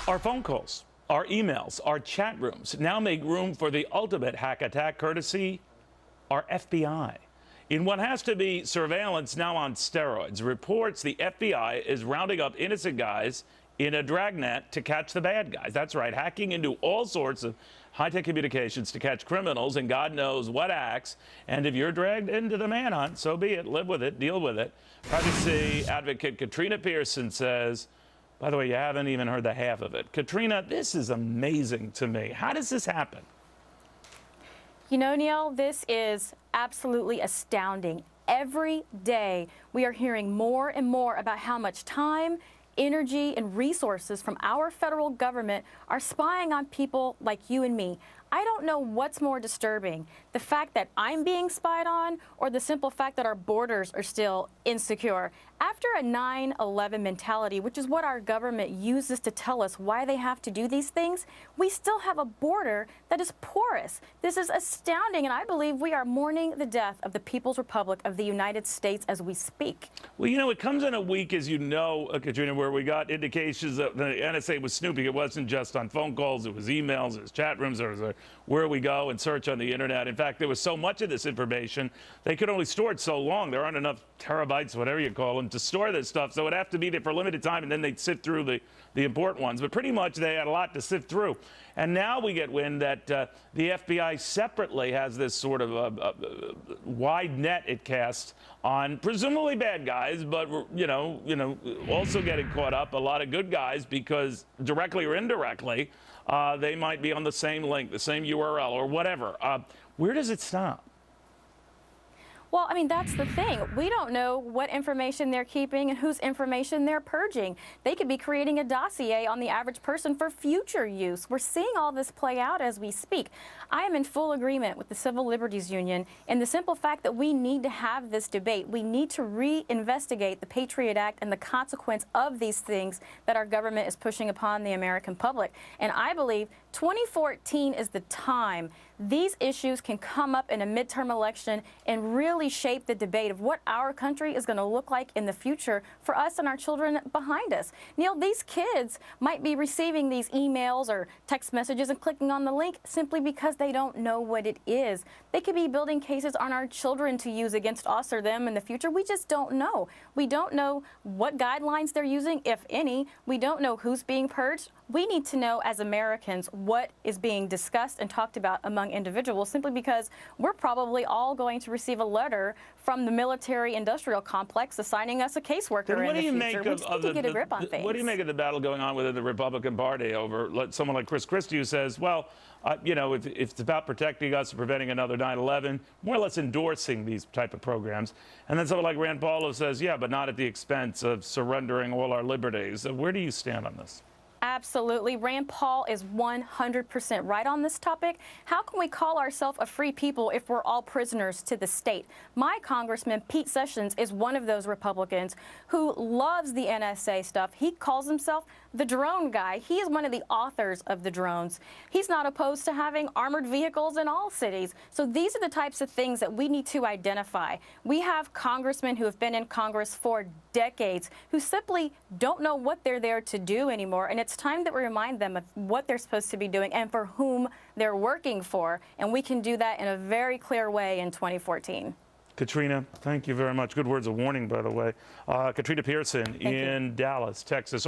Our phone calls, our emails, our chat rooms now make room for the ultimate hack attack, courtesy our FBI. In what has to be surveillance now on steroids, reports the FBI is rounding up innocent guys in a dragnet to catch the bad guys. That's right, hacking into all sorts of high-tech communications to catch criminals and God knows what acts. And if you're dragged into the manhunt, so be it. Live with it, deal with it. Privacy advocate Katrina Pierson says, by the way, you haven't even heard the half of it. Katrina, this is amazing to me. How does this happen? You know, Neil, this is absolutely astounding. Every day we are hearing more and more about how much time, energy, and resources from our federal government are spying on people like you and me. I don't know what's more disturbing, the fact that I'm being spied on or the simple fact that our borders are still insecure. After a 9/11 mentality, which is what our government uses to tell us why they have to do these things, we still have a border that is porous. This is astounding, and I believe we are mourning the death of the People's Republic of the United States as we speak. Well, you know, it comes in a week, as you know, Katrina, where we got indications that the NSA was snooping. It wasn't just on phone calls, it was emails, it was chat rooms, it was where we go and search on the internet. In fact, there was so much of this information, they could only store it so long. There aren't enough terabytes, whatever you call them, to store this stuff. So it would have to be there for a limited time, and then they'd sift through the important ones. But pretty much they had a lot to sift through. And now we get wind that the FBI separately has this sort of wide net it casts on presumably bad guys, but you know, also getting caught up a lot of good guys because directly or indirectly they might be on the same link, the same URL or whatever. Where does it stop? Well, I mean, that's the thing. We don't know what information they're keeping and whose information they're purging. They could be creating a dossier on the average person for future use. We're seeing all this play out as we speak. I am in full agreement with the Civil Liberties Union in the simple fact that we need to have this debate. We need to reinvestigate the Patriot Act and the consequence of these things that our government is pushing upon the American public. And I believe 2014 is the time these issues can come up in a midterm election and really shape the debate of what our country is going to look like in the future for us and our children behind us. Neil, these kids might be receiving these emails or text messages and clicking on the link simply because they don't know what it is. They could be building cases on our children to use against us or them in the future. We just don't know. We don't know what guidelines they're using, if any. We don't know who's being purged. We need to know as Americans what is being discussed and talked about among individuals, simply because we're probably all going to receive a letter from the military-industrial complex assigning us a caseworker in the future. We just need to get a grip on things. What do you make of the battle going on within the Republican Party over someone like Chris Christie, who says, well, you know, if it's about protecting us and preventing another 9/11, more or less endorsing these type of programs, and then someone like Rand Paul who says, yeah, but not at the expense of surrendering all our liberties. Where do you stand on this? Absolutely. Rand Paul is 100% right on this topic. How can we call ourselves a free people if we're all prisoners to the state? My Congressman, Pete Sessions, is one of those Republicans who loves the NSA stuff. He calls himself the drone guy. He is one of the authors of the drones. He's not opposed to having armored vehicles in all cities. So these are the types of things that we need to identify. We have congressmen who have been in Congress for decades who simply don't know what they're there to do anymore. And it's time that we remind them of what they're supposed to be doing and for whom they're working for. And we can do that in a very clear way in 2014. Katrina, thank you very much. Good words of warning, by the way. Katrina Pierson in Dallas, Texas.